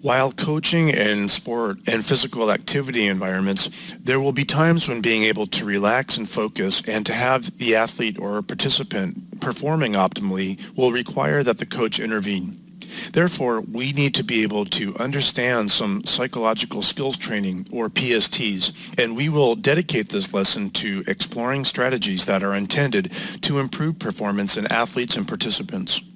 While coaching in sport and physical activity environments, there will be times when being able to relax and focus and to have the athlete or participant performing optimally will require that the coach intervene. Therefore, we need to be able to understand some psychological skills training, or PSTs, and we will dedicate this lesson to exploring strategies that are intended to improve performance in athletes and participants.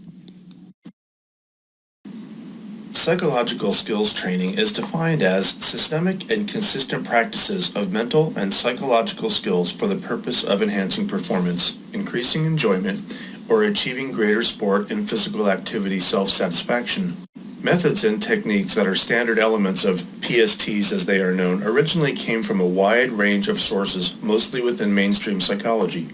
Psychological skills training is defined as systemic and consistent practices of mental and psychological skills for the purpose of enhancing performance, increasing enjoyment, or achieving greater sport and physical activity self-satisfaction. Methods and techniques that are standard elements of PSTs as they are known originally came from a wide range of sources, mostly within mainstream psychology.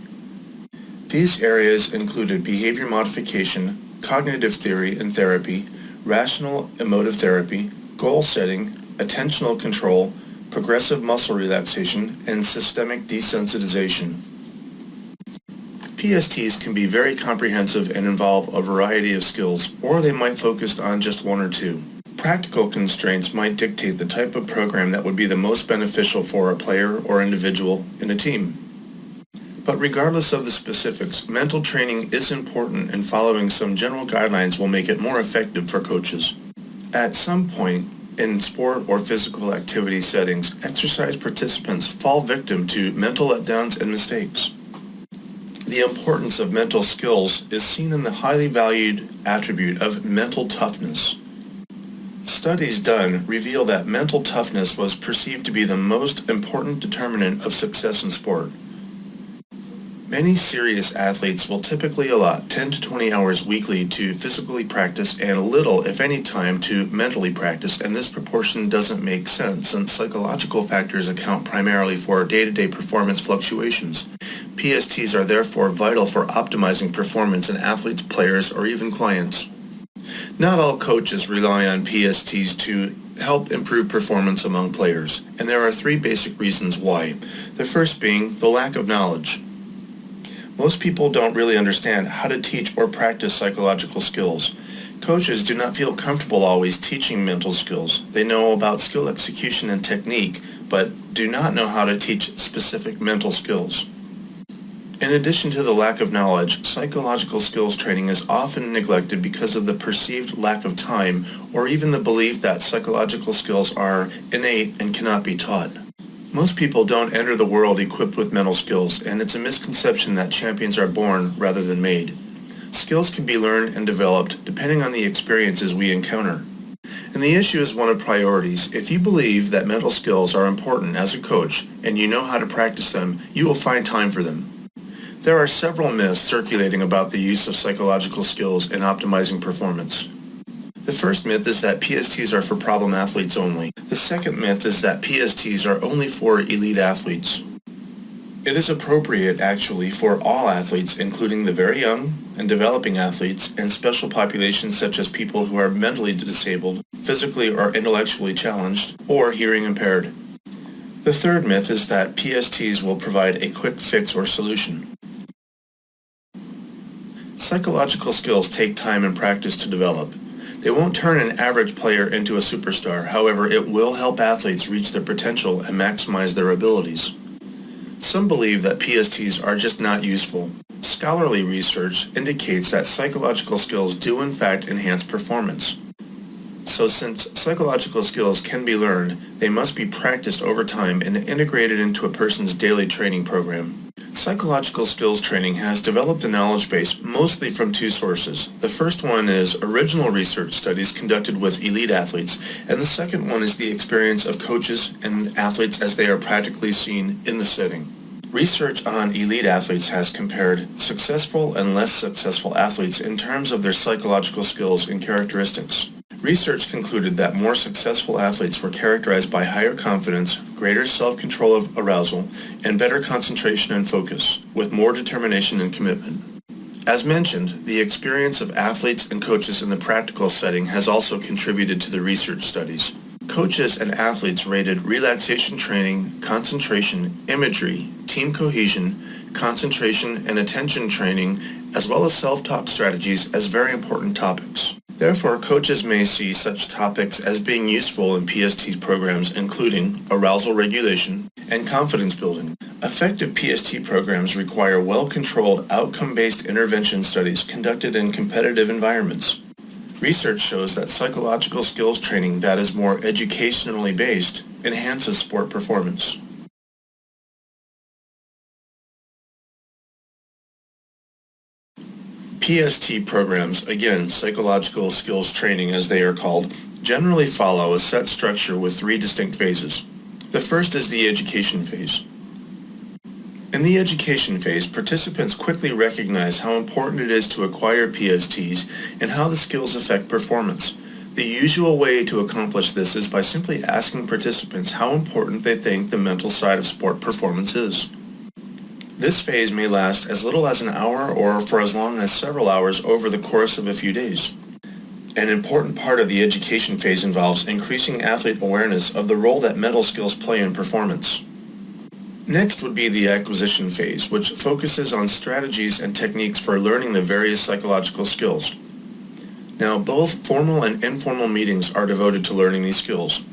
These areas included behavior modification, cognitive theory and therapy, rational emotive therapy, goal setting, attentional control, progressive muscle relaxation, and systemic desensitization. PSTs can be very comprehensive and involve a variety of skills, or they might focus on just one or two. Practical constraints might dictate the type of program that would be the most beneficial for a player or individual in a team. But regardless of the specifics, mental training is important, and following some general guidelines will make it more effective for coaches. At some point in sport or physical activity settings, exercise participants fall victim to mental letdowns and mistakes. The importance of mental skills is seen in the highly valued attribute of mental toughness. Studies done reveal that mental toughness was perceived to be the most important determinant of success in sport. Many serious athletes will typically allot 10 to 20 hours weekly to physically practice and little, if any, time to mentally practice, and this proportion doesn't make sense since psychological factors account primarily for day-to-day performance fluctuations. PSTs are therefore vital for optimizing performance in athletes, players, or even clients. Not all coaches rely on PSTs to help improve performance among players, and there are three basic reasons why. The first being the lack of knowledge. Most people don't really understand how to teach or practice psychological skills. Coaches do not feel comfortable always teaching mental skills. They know about skill execution and technique, but do not know how to teach specific mental skills. In addition to the lack of knowledge, psychological skills training is often neglected because of the perceived lack of time, or even the belief that psychological skills are innate and cannot be taught. Most people don't enter the world equipped with mental skills, and it's a misconception that champions are born rather than made. Skills can be learned and developed depending on the experiences we encounter. And the issue is one of priorities. If you believe that mental skills are important as a coach and you know how to practice them, you will find time for them. There are several myths circulating about the use of psychological skills in optimizing performance. The first myth is that PSTs are for problem athletes only. The second myth is that PSTs are only for elite athletes. It is appropriate, actually, for all athletes, including the very young and developing athletes, and special populations such as people who are mentally disabled, physically or intellectually challenged, or hearing impaired. The third myth is that PSTs will provide a quick fix or solution. Psychological skills take time and practice to develop. They won't turn an average player into a superstar. However, it will help athletes reach their potential and maximize their abilities. Some believe that PSTs are just not useful. Scholarly research indicates that psychological skills do in fact enhance performance. So since psychological skills can be learned, they must be practiced over time and integrated into a person's daily training program. Psychological skills training has developed a knowledge base mostly from two sources. The first one is original research studies conducted with elite athletes, and the second one is the experience of coaches and athletes as they are practically seen in the setting. Research on elite athletes has compared successful and less successful athletes in terms of their psychological skills and characteristics. Research concluded that more successful athletes were characterized by higher confidence, greater self-control of arousal, and better concentration and focus, with more determination and commitment. As mentioned, the experience of athletes and coaches in the practical setting has also contributed to the research studies. Coaches and athletes rated relaxation training, concentration, imagery, team cohesion, concentration, and attention training, as well as self-talk strategies as very important topics. Therefore, coaches may see such topics as being useful in PST programs including arousal regulation and confidence building. Effective PST programs require well-controlled outcome-based intervention studies conducted in competitive environments. Research shows that psychological skills training that is more educationally based enhances sport performance. PST programs, again, psychological skills training as they are called, generally follow a set structure with three distinct phases. The first is the education phase. In the education phase, participants quickly recognize how important it is to acquire PSTs and how the skills affect performance. The usual way to accomplish this is by simply asking participants how important they think the mental side of sport performance is. This phase may last as little as an hour or for as long as several hours over the course of a few days. An important part of the education phase involves increasing athlete awareness of the role that mental skills play in performance. Next would be the acquisition phase, which focuses on strategies and techniques for learning the various psychological skills. Now, both formal and informal meetings are devoted to learning these skills.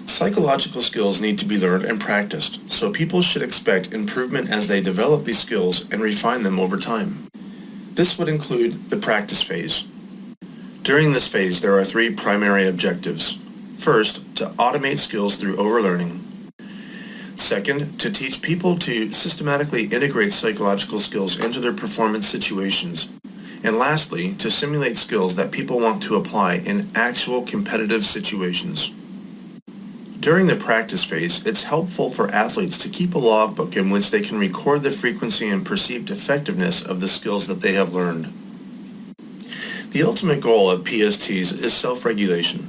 Psychological skills need to be learned and practiced, so people should expect improvement as they develop these skills and refine them over time. This would include the practice phase. During this phase, there are three primary objectives. First, to automate skills through overlearning. Second, to teach people to systematically integrate psychological skills into their performance situations. And lastly, to simulate skills that people want to apply in actual competitive situations. During the practice phase, it's helpful for athletes to keep a logbook in which they can record the frequency and perceived effectiveness of the skills that they have learned. The ultimate goal of PSTs is self-regulation,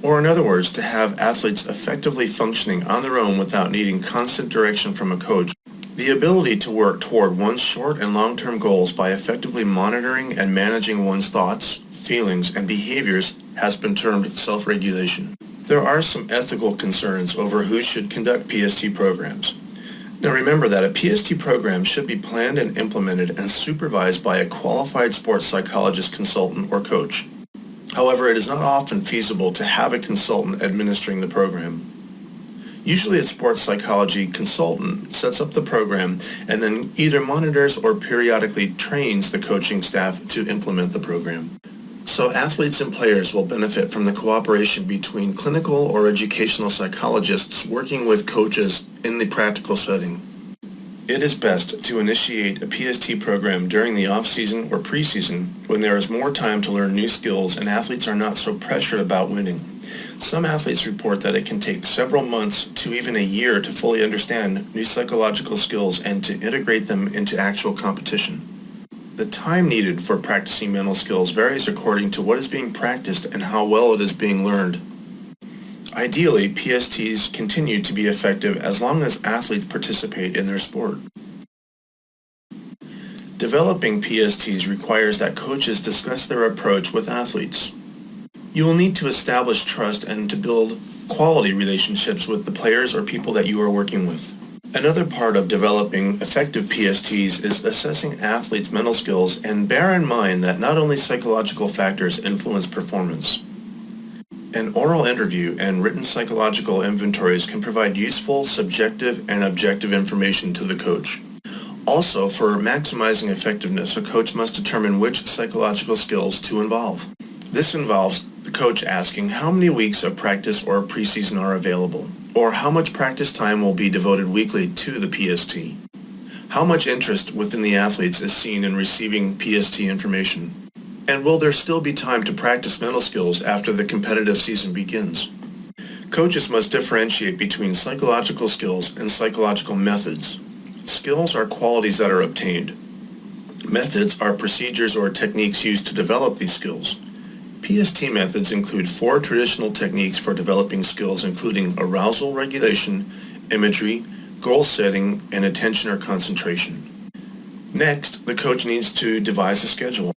or in other words, to have athletes effectively functioning on their own without needing constant direction from a coach. The ability to work toward one's short and long-term goals by effectively monitoring and managing one's thoughts, feelings, and behaviors has been termed self-regulation. There are some ethical concerns over who should conduct PST programs. Now remember that a PST program should be planned and implemented and supervised by a qualified sports psychologist consultant or coach. However, it is not often feasible to have a consultant administering the program. Usually a sports psychology consultant sets up the program and then either monitors or periodically trains the coaching staff to implement the program. So athletes and players will benefit from the cooperation between clinical or educational psychologists working with coaches in the practical setting. It is best to initiate a PST program during the off-season or preseason when there is more time to learn new skills and athletes are not so pressured about winning. Some athletes report that it can take several months to even a year to fully understand new psychological skills and to integrate them into actual competition. The time needed for practicing mental skills varies according to what is being practiced and how well it is being learned. Ideally, PSTs continue to be effective as long as athletes participate in their sport. Developing PSTs requires that coaches discuss their approach with athletes. You will need to establish trust and to build quality relationships with the players or people that you are working with. Another part of developing effective PSTs is assessing athletes' mental skills, and bear in mind that not only psychological factors influence performance. An oral interview and written psychological inventories can provide useful, subjective, and objective information to the coach. Also, for maximizing effectiveness, a coach must determine which psychological skills to involve. This involves the coach asking how many weeks of practice or preseason are available, or how much practice time will be devoted weekly to the PST. How much interest within the athletes is seen in receiving PST information? And will there still be time to practice mental skills after the competitive season begins? Coaches must differentiate between psychological skills and psychological methods. Skills are qualities that are obtained. Methods are procedures or techniques used to develop these skills. PST methods include 4 traditional techniques for developing skills, including arousal regulation, imagery, goal setting, and attention or concentration. Next, the coach needs to devise a schedule.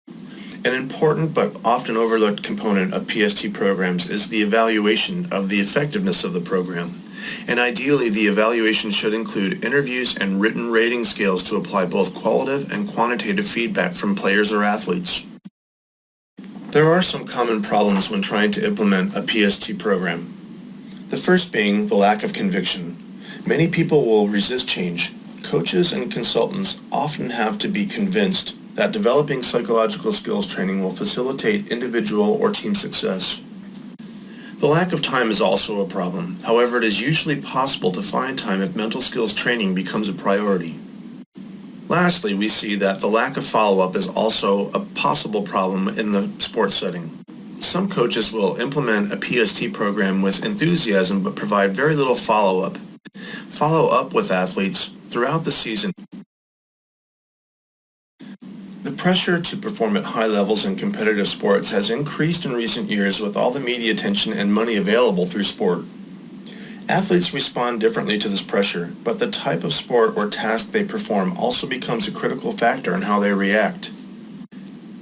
An important but often overlooked component of PST programs is the evaluation of the effectiveness of the program. And ideally, the evaluation should include interviews and written rating scales to apply both qualitative and quantitative feedback from players or athletes. There are some common problems when trying to implement a PST program. The first being the lack of conviction. Many people will resist change. Coaches and consultants often have to be convinced that developing psychological skills training will facilitate individual or team success. The lack of time is also a problem. However, it is usually possible to find time if mental skills training becomes a priority. Lastly, we see that the lack of follow-up is also a possible problem in the sports setting. Some coaches will implement a PST program with enthusiasm but provide very little follow-up. Follow up with athletes throughout the season. The pressure to perform at high levels in competitive sports has increased in recent years with all the media attention and money available through sport. Athletes respond differently to this pressure, but the type of sport or task they perform also becomes a critical factor in how they react.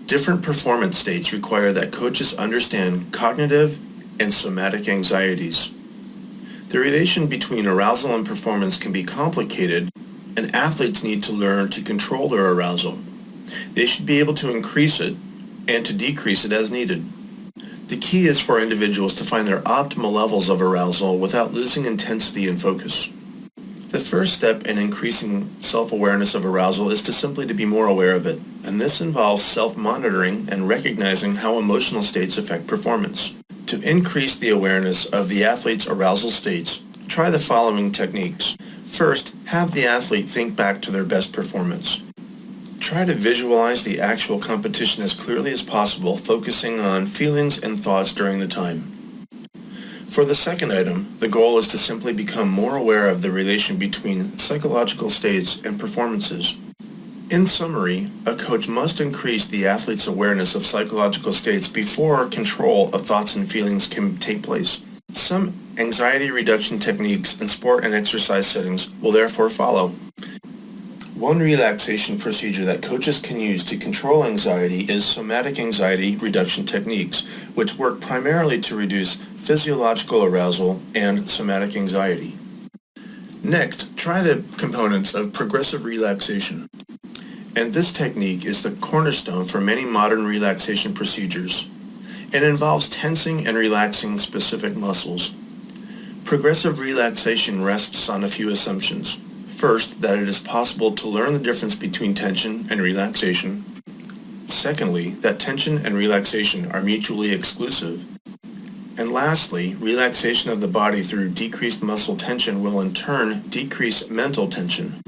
Different performance states require that coaches understand cognitive and somatic anxieties. The relation between arousal and performance can be complicated, and athletes need to learn to control their arousal. They should be able to increase it and to decrease it as needed. The key is for individuals to find their optimal levels of arousal without losing intensity and focus. The first step in increasing self-awareness of arousal is to simply to be more aware of it, and this involves self-monitoring and recognizing how emotional states affect performance. To increase the awareness of the athlete's arousal states, try the following techniques. First, have the athlete think back to their best performance. Try to visualize the actual competition as clearly as possible, focusing on feelings and thoughts during the time. For the second item, the goal is to simply become more aware of the relation between psychological states and performances. In summary, a coach must increase the athlete's awareness of psychological states before control of thoughts and feelings can take place. Some anxiety reduction techniques in sport and exercise settings will therefore follow. One relaxation procedure that coaches can use to control anxiety is somatic anxiety reduction techniques, which work primarily to reduce physiological arousal and somatic anxiety. Next, try the components of progressive relaxation. And this technique is the cornerstone for many modern relaxation procedures. It involves tensing and relaxing specific muscles. Progressive relaxation rests on a few assumptions. First, that it is possible to learn the difference between tension and relaxation. Secondly, that tension and relaxation are mutually exclusive. And lastly, relaxation of the body through decreased muscle tension will in turn decrease mental tension.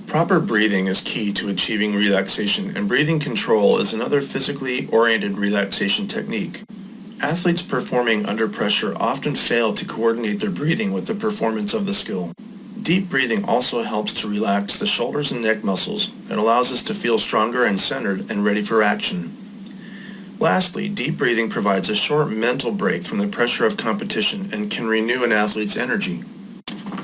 Proper breathing is key to achieving relaxation, and breathing control is another physically oriented relaxation technique. Athletes performing under pressure often fail to coordinate their breathing with the performance of the skill. Deep breathing also helps to relax the shoulders and neck muscles. It allows us to feel stronger and centered and ready for action. Lastly, deep breathing provides a short mental break from the pressure of competition and can renew an athlete's energy.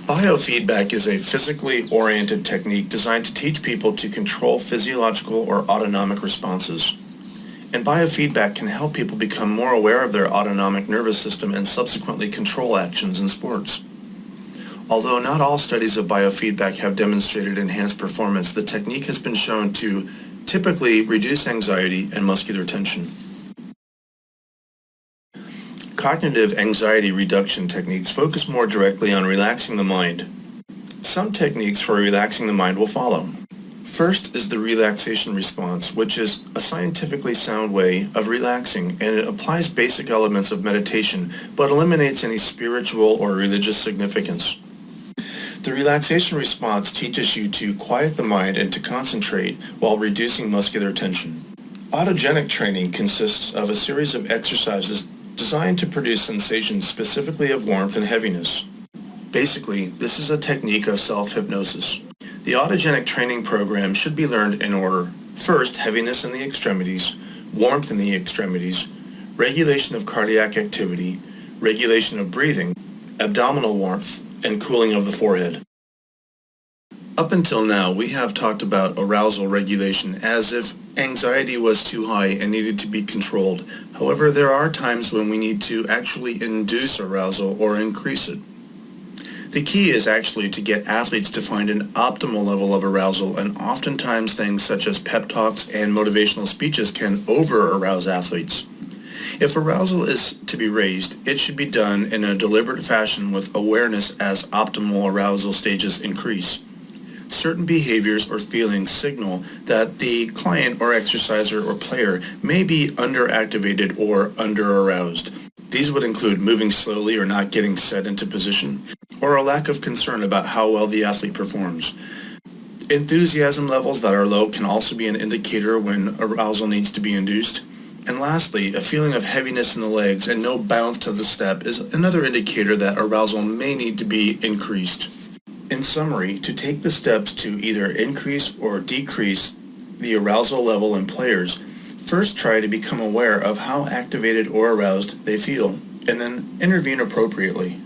Biofeedback is a physically oriented technique designed to teach people to control physiological or autonomic responses. And biofeedback can help people become more aware of their autonomic nervous system and subsequently control actions in sports. Although not all studies of biofeedback have demonstrated enhanced performance, the technique has been shown to typically reduce anxiety and muscular tension. Cognitive anxiety reduction techniques focus more directly on relaxing the mind. Some techniques for relaxing the mind will follow. First is the relaxation response, which is a scientifically sound way of relaxing, and it applies basic elements of meditation but eliminates any spiritual or religious significance. The relaxation response teaches you to quiet the mind and to concentrate while reducing muscular tension. Autogenic training consists of a series of exercises designed to produce sensations specifically of warmth and heaviness. Basically, this is a technique of self-hypnosis. The autogenic training program should be learned in order. First, heaviness in the extremities, warmth in the extremities, regulation of cardiac activity, regulation of breathing, abdominal warmth, and cooling of the forehead. Up until now, we have talked about arousal regulation as if anxiety was too high and needed to be controlled. However, there are times when we need to actually induce arousal or increase it. The key is actually to get athletes to find an optimal level of arousal, and oftentimes things such as pep talks and motivational speeches can over-arouse athletes. If arousal is to be raised, it should be done in a deliberate fashion with awareness as optimal arousal stages increase. Certain behaviors or feelings signal that the client or exerciser or player may be underactivated or under-aroused. These would include moving slowly or not getting set into position, or a lack of concern about how well the athlete performs. Enthusiasm levels that are low can also be an indicator when arousal needs to be induced. And lastly, a feeling of heaviness in the legs and no bounce to the step is another indicator that arousal may need to be increased. In summary, to take the steps to either increase or decrease the arousal level in players, first try to become aware of how activated or aroused they feel, and then intervene appropriately.